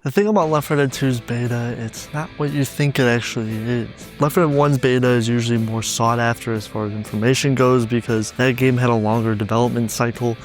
The thing about Left 4 Dead 2's beta, it's not what you think it actually is. Left 4 Dead 1's beta is usually more sought after as far as information goes because that game had a longer development cycle,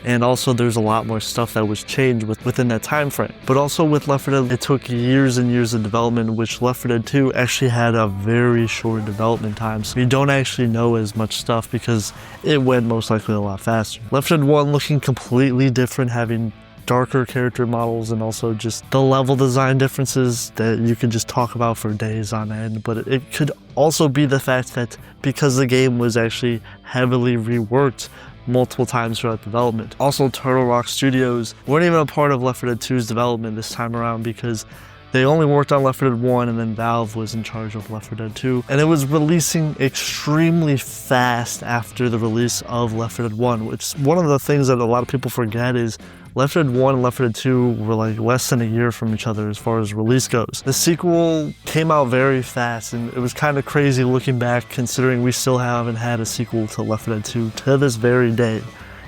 and also there's a lot more stuff that was changed within that time frame. But also with Left 4 Dead, it took years and years of development, which Left 4 Dead 2 actually had a very short development time, so you don't actually know as much stuff because it went most likely a lot faster. Left 4 Dead 1 looking completely different, having darker character models and also just the level design differences that you could just talk about for days on end. But it could also be the fact that because the game was actually heavily reworked multiple times throughout development. Also, Turtle Rock Studios weren't even a part of Left 4 Dead 2's development this time around because they only worked on Left 4 Dead 1 and then Valve was in charge of Left 4 Dead 2. And it was releasing extremely fast after the release of Left 4 Dead 1, which one of the things that a lot of people forget is Left 4 Dead 1 and Left 4 Dead 2 were like less than a year from each other as far as release goes. The sequel came out very fast, and it was kind of crazy looking back considering we still haven't had a sequel to Left 4 Dead 2 to this very day.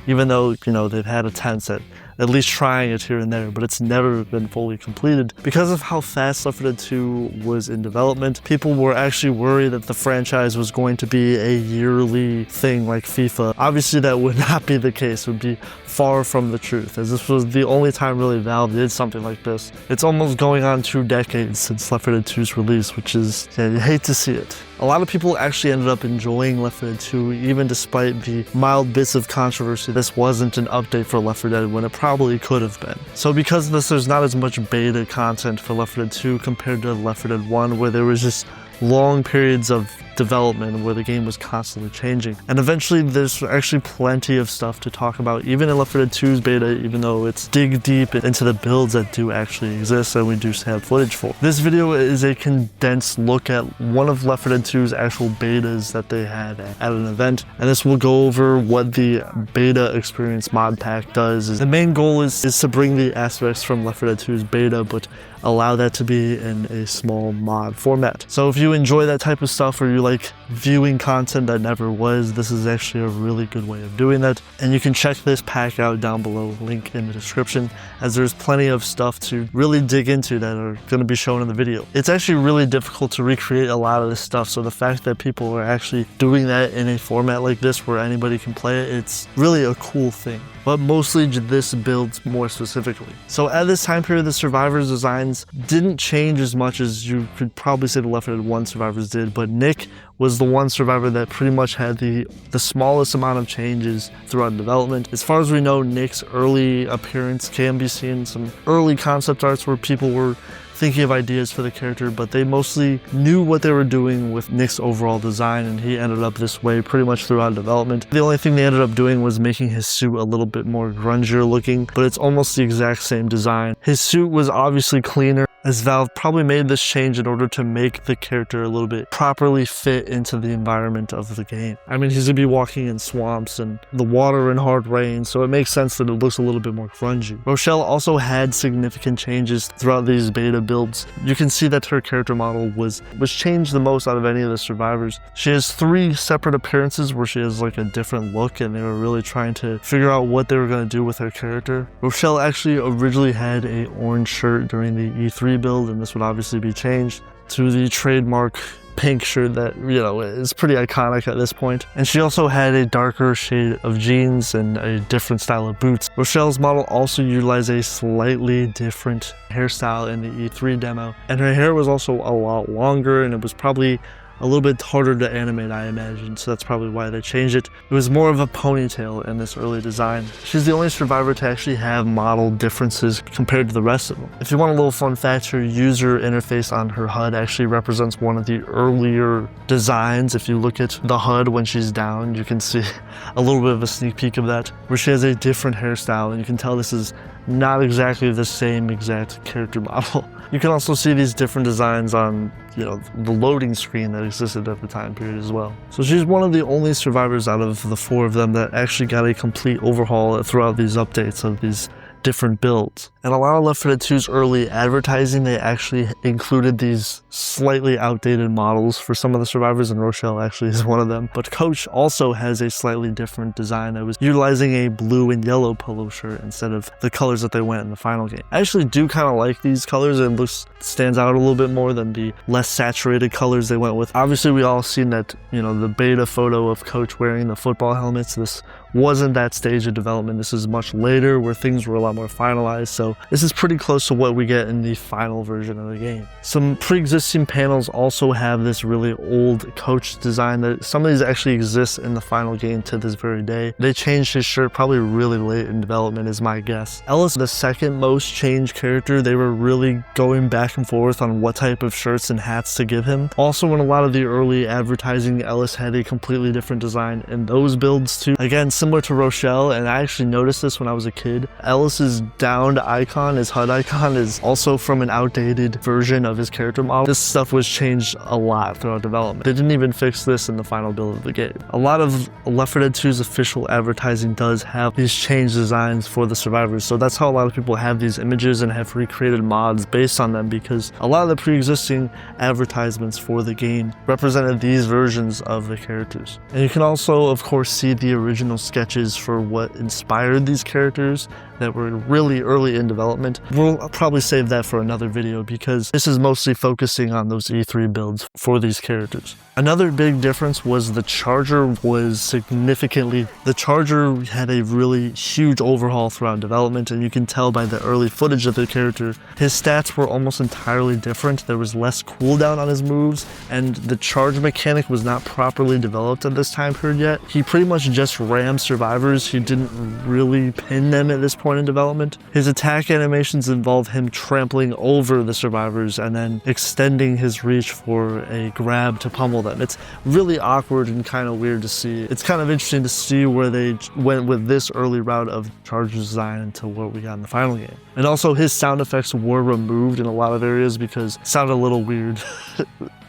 Even though, you know, they've had attempts at least trying it here and there, but it's never been fully completed. Because of how fast Left 4 Dead 2 was in development, people were actually worried that the franchise was going to be a yearly thing like FIFA. Obviously that would not be the case, it would be far from the truth, as this was the only time really Valve did something like this. It's almost going on 2 decades since Left 4 Dead 2's release, which is, yeah, you hate to see it. A lot of people actually ended up enjoying Left 4 Dead 2, even despite the mild bits of controversy. This wasn't an update for Left 4 Dead when it probably could have been. So because of this, there's not as much beta content for Left 4 Dead 2 compared to Left 4 Dead 1, where there was just long periods of development where the game was constantly changing. And eventually there's actually plenty of stuff to talk about, even in Left 4 Dead 2's beta, even though it's dig deep into the builds that do actually exist and we do have footage for. This video is a condensed look at one of Left 4 Dead 2's actual betas that they had at an event, and this will go over what the beta experience mod pack does. The main goal is to bring the aspects from Left 4 Dead 2's beta, but allow that to be in a small mod format. So if you enjoy that type of stuff, or you like viewing content that never was, this is actually a really good way of doing that. And you can check this pack out down below, link in the description, as there's plenty of stuff to really dig into that are going to be shown in the video. It's actually really difficult to recreate a lot of this stuff, so the fact that people are actually doing that in a format like this where anybody can play it, it's really a cool thing. But mostly this build more specifically. So at this time period, the survivors' designs didn't change as much as you could probably say the Left 4 Dead 1 survivors did, but Nick was the one survivor that pretty much had the smallest amount of changes throughout development. As far as we know, Nick's early appearance can be seen in some early concept arts where people were thinking of ideas for the character, but they mostly knew what they were doing with Nick's overall design, and he ended up this way pretty much throughout development. The only thing they ended up doing was making his suit a little bit more grungier looking, but it's almost the exact same design. His suit was obviously cleaner, as Valve probably made this change in order to make the character a little bit properly fit into the environment of the game. I mean, he's gonna be walking in swamps and the water and hard rain, so it makes sense that it looks a little bit more grungy. Rochelle also had significant changes throughout these beta builds. You can see that her character model was changed the most out of any of the survivors. She has 3 separate appearances where she has like a different look, and they were really trying to figure out what they were going to do with her character. Rochelle actually originally had an orange shirt during the E3 build, and this would obviously be changed to the trademark pink shirt that, you know, is pretty iconic at this point. And she also had a darker shade of jeans and a different style of boots. Rochelle's model also utilized a slightly different hairstyle in the E3 demo, and her hair was also a lot longer, and it was probably a little bit harder to animate, I imagine, so that's probably why they changed it. It was more of a ponytail in this early design. She's the only survivor to actually have model differences compared to the rest of them. If you want a little fun fact, her user interface on her HUD actually represents one of the earlier designs. If you look at the HUD when she's down, you can see a little bit of a sneak peek of that, where she has a different hairstyle, and you can tell this is not exactly the same exact character model. You can also see these different designs on, you know, the loading screen that existed at the time period as well. So she's one of the only survivors out of the 4 of them that actually got a complete overhaul throughout these updates of these different builds. And a lot of Left 4 Dead 2's early advertising, they actually included these slightly outdated models for some of the survivors, and Rochelle actually is one of them. But Coach also has a slightly different design that was utilizing a blue and yellow polo shirt instead of the colors that they went in the final game. I actually do kind of like these colors. It stands out a little bit more than the less saturated colors they went with. Obviously, we all seen that, you know, the beta photo of Coach wearing the football helmets. This wasn't that stage of development. This is much later where things were a lot more finalized. So this is pretty close to what we get in the final version of the game. Some pre-existing panels also have this really old Coach design that some of these actually exist in the final game to this very day. They changed his shirt probably really late in development is my guess. Ellis, the second most changed character, they were really going back and forth on what type of shirts and hats to give him. Also, in a lot of the early advertising, Ellis had a completely different design in those builds too. Again, similar to Rochelle, and I actually noticed this when I was a kid. Ellis's downed icon, his HUD icon, is also from an outdated version of his character model. This stuff was changed a lot throughout development. They didn't even fix this in the final build of the game. A lot of Left 4 Dead 2's official advertising does have these changed designs for the survivors, so that's how a lot of people have these images and have recreated mods based on them, because a lot of the pre-existing advertisements for the game represented these versions of the characters. And you can also, of course, see the original sketches for what inspired these characters that were really early in development. We'll probably save that for another video because this is mostly focusing on those E3 builds for these characters. Another big difference was the Charger the Charger had a really huge overhaul throughout development, and you can tell by the early footage of the character, his stats were almost entirely different. There was less cooldown on his moves, and the charge mechanic was not properly developed at this time period yet. He pretty much just rammed survivors. He didn't really pin them at this point in development. His attack animations involve him trampling over the survivors and then extending his reach for a grab to pummel them. It's really awkward and kind of weird to see. It's kind of interesting to see where they went with this early route of Charger's design into what we got in the final game. And also his sound effects were removed in a lot of areas because it sounded a little weird.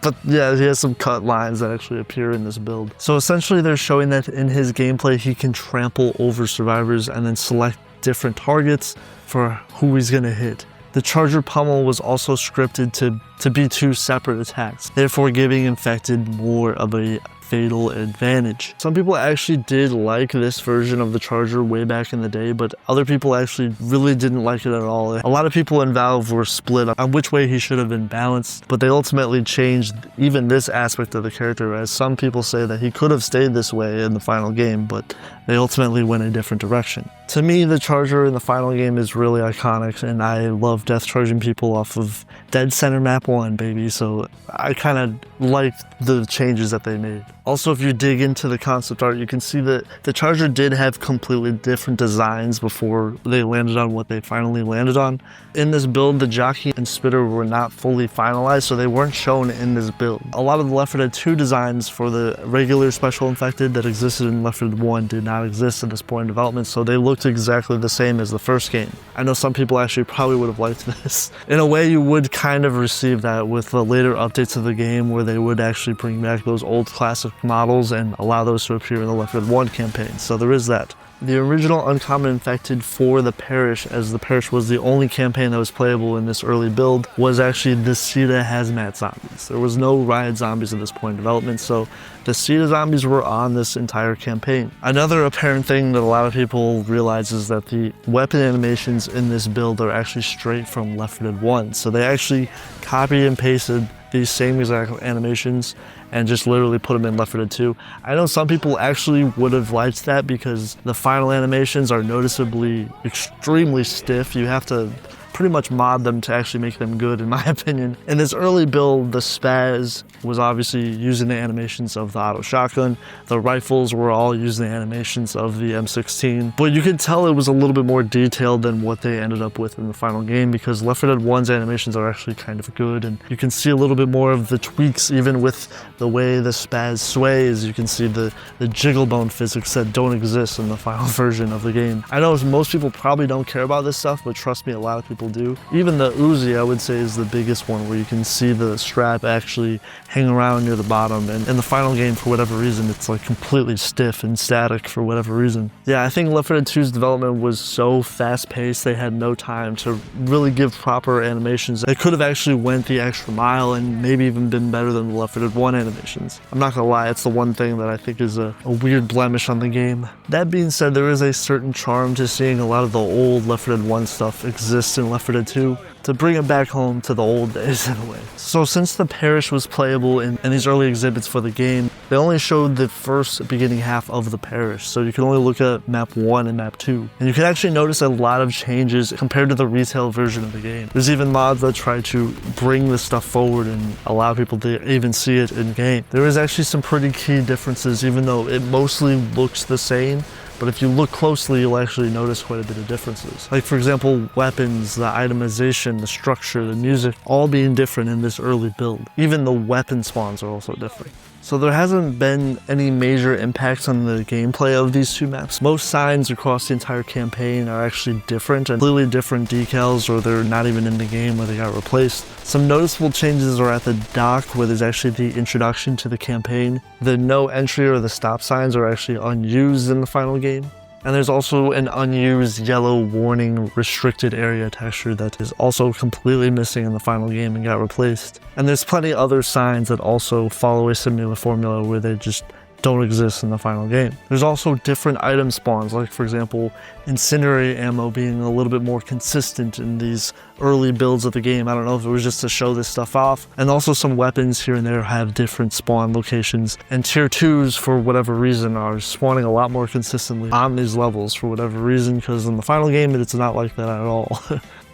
But yeah, he has some cut lines that actually appear in this build. So essentially they're showing that in his gameplay he can trample over survivors and then select different targets for who he's gonna hit. The Charger pummel was also scripted to be two separate attacks, therefore giving infected more of a fatal advantage. Some people actually did like this version of the Charger way back in the day, but other people actually really didn't like it at all. A lot of people in Valve were split on which way he should have been balanced, but they ultimately changed even this aspect of the character, as some people say that he could have stayed this way in the final game, but they ultimately went a different direction. To me, the Charger in the final game is really iconic, and I love death charging people off of Dead Center Map 1, baby, so I kind of liked the changes that they made. Also, if you dig into the concept art, you can see that the Charger did have completely different designs before they landed on what they finally landed on. In this build, the jockey and spitter were not fully finalized, so they weren't shown in this build. A lot of the Left 4 Dead 2 designs for the regular special infected that existed in Left 4 Dead 1 did not exist at this point in development, so they looked exactly the same as the first game. I know some people actually probably would have liked this. In a way, you would kind of receive that with the later updates of the game where they would actually bring back those old classic models and allow those to appear in the Left 4 Dead 1 campaign, so there is that. The original Uncommon Infected for the Parish, as the Parish was the only campaign that was playable in this early build, was actually the Sita Hazmat Zombies. There was no Riot Zombies at this point in development, so the Sita Zombies were on this entire campaign. Another apparent thing that a lot of people realize is that the weapon animations in this build are actually straight from Left 4 Dead 1, so they actually copied and pasted these same exact animations and just literally put them in Left 4 Dead 2. I know some people actually would have liked that because the final animations are noticeably extremely stiff. You have to pretty much mod them to actually make them good, in my opinion. In this early build, the Spaz was obviously using the animations of the auto shotgun. The rifles were all using the animations of the M16. But you could tell it was a little bit more detailed than what they ended up with in the final game, because Left 4 Dead 1's animations are actually kind of good, and you can see a little bit more of the tweaks even with the way the Spaz sways. You can see the jiggle bone physics that don't exist in the final version of the game. I know most people probably don't care about this stuff, but trust me, a lot of people people do. Even the Uzi, I would say, is the biggest one, where you can see the strap actually hang around near the bottom. And in the final game, for whatever reason, it's like completely stiff and static for whatever reason. Yeah, I think Left 4 Dead 2's development was so fast-paced, they had no time to really give proper animations. They could have actually went the extra mile and maybe even been better than the Left 4 Dead 1 animations. I'm not gonna lie, it's the one thing that I think is a weird blemish on the game. That being said, there is a certain charm to seeing a lot of the old Left 4 Dead 1 stuff exist in Left 4 Dead 2, to bring it back home to the old days in a way. So since the parish was playable in these early exhibits for the game, they only showed the first beginning half of the parish, so you can only look at map 1 and map 2. And you can actually notice a lot of changes compared to the retail version of the game. There's even mods that try to bring this stuff forward and allow people to even see it in game. There is actually some pretty key differences, even though it mostly looks the same. But if you look closely, you'll actually notice quite a bit of differences. Like, for example, weapons, the itemization, the structure, the music, all being different in this early build. Even the weapon spawns are also different. So there hasn't been any major impacts on the gameplay of these two maps. Most signs across the entire campaign are actually different, and completely different decals, or they're not even in the game where they got replaced. Some noticeable changes are at the dock, where there's actually the introduction to the campaign. The no entry or the stop signs are actually unused in the final game. And there's also an unused yellow warning restricted area texture that is also completely missing in the final game and got replaced. And there's plenty other signs that also follow a similar formula where they just don't exist in the final game. There's also different item spawns, like for example, incendiary ammo being a little bit more consistent in these early builds of the game. I don't know if it was just to show this stuff off. And also some weapons here and there have different spawn locations. And tier 2s, for whatever reason, are spawning a lot more consistently on these levels for whatever reason, because in the final game, it's not like that at all.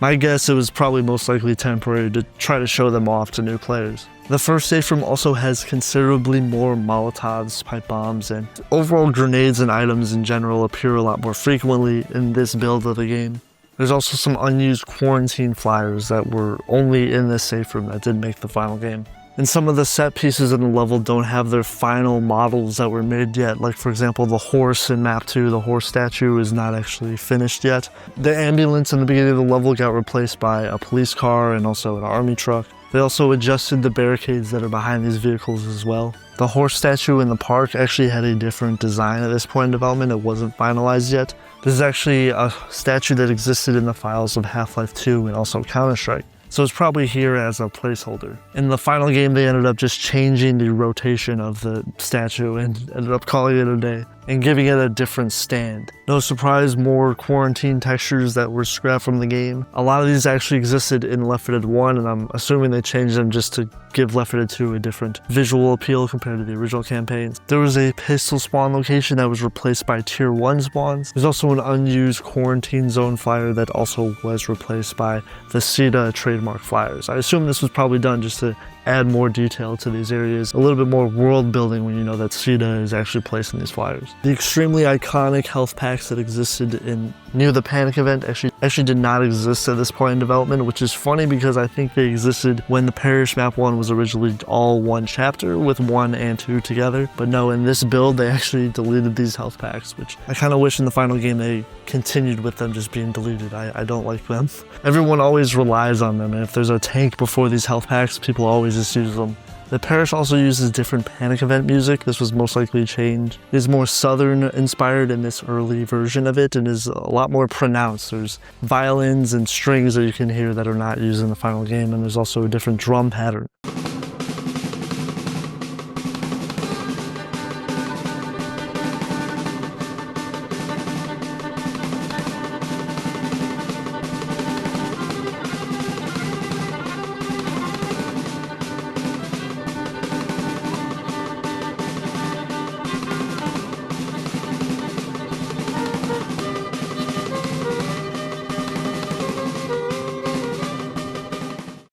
My guess, it was probably most likely temporary to try to show them off to new players. The first safe room also has considerably more Molotovs, pipe bombs, and overall grenades and items in general appear a lot more frequently in this build of the game. There's also some unused quarantine flyers that were only in this safe room that didn't make the final game. And some of the set pieces in the level don't have their final models that were made yet. Like for example, the horse in map 2, the horse statue is not actually finished yet. The ambulance in the beginning of the level got replaced by a police car and also an army truck. They also adjusted the barricades that are behind these vehicles as well. The horse statue in the park actually had a different design at this point in development. It wasn't finalized yet. This is actually a statue that existed in the files of Half-Life 2 and also Counter-Strike. So it's probably here as a placeholder. In the final game, they ended up just changing the rotation of the statue and ended up calling it a day and giving it a different stand. No surprise, more quarantine textures that were scrapped from the game. A lot of these actually existed in Left 4 Dead 1, and I'm assuming they changed them just to give Left 4 Dead 2 a different visual appeal compared to the original campaigns. There was a pistol spawn location that was replaced by tier 1 spawns. There's also an unused quarantine zone flyer that also was replaced by the CETA trademark flyers. I assume this was probably done just to add more detail to these areas, a little bit more world building when you know that CETA is actually placing these flyers. The extremely iconic health packs that existed in near the panic event actually did not exist at this point in development, which is funny because I think they existed when the Parish Map 1 was originally all one chapter with 1 and 2 together. But no, in this build they actually deleted these health packs, which I kind of wish in the final game they continued with them just being deleted. I don't like them. Everyone always relies on them, and if there's a tank before these health packs, people always just use them. The parish also uses different panic event music. This was most likely changed. It is more southern inspired in this early version of it and is a lot more pronounced. There's violins and strings that you can hear that are not used in the final game, and there's also a different drum pattern.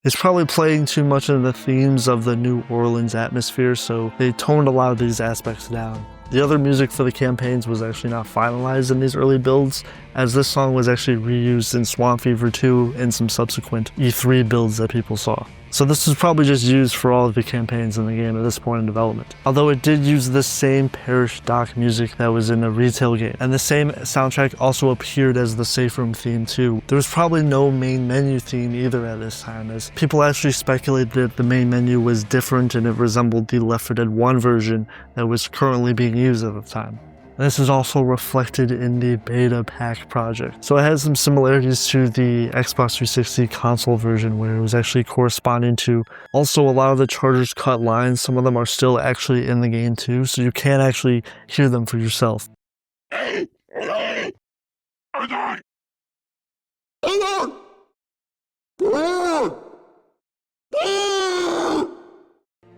It's probably playing too much of the themes of the New Orleans atmosphere, so they toned a lot of these aspects down. The other music for the campaigns was actually not finalized in these early builds, as this song was actually reused in Swamp Fever 2 and some subsequent E3 builds that people saw. So this was probably just used for all of the campaigns in the game at this point in development. Although it did use the same parish dock music that was in the retail game, and the same soundtrack also appeared as the safe room theme too. There was probably no main menu theme either at this time, as people actually speculated that the main menu was different and it resembled the Left 4 Dead 1 version that was currently being used at the time. This is also reflected in the beta pack project. So it has some similarities to the Xbox 360 console version, where it was actually corresponding to also a lot of the Chargers cut lines. Some of them are still actually in the game too, so you can actually hear them for yourself.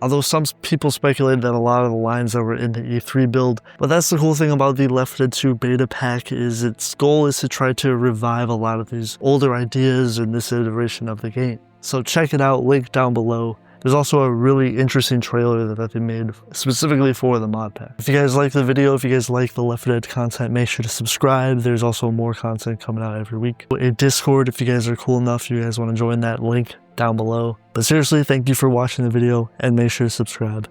Although some people speculated that a lot of the lines that were in the E3 build, but that's the cool thing about the Left 4 Dead 2 beta pack, is its goal is to try to revive a lot of these older ideas in this iteration of the game. So check it out, link down below. There's also a really interesting trailer that they made specifically for the mod pack. If you guys like the video, if you guys like the Left 4 Dead content, make sure to subscribe. There's also more content coming out every week. A Discord, if you guys are cool enough, you guys want to join that, link down below. But seriously, thank you for watching the video and make sure to subscribe.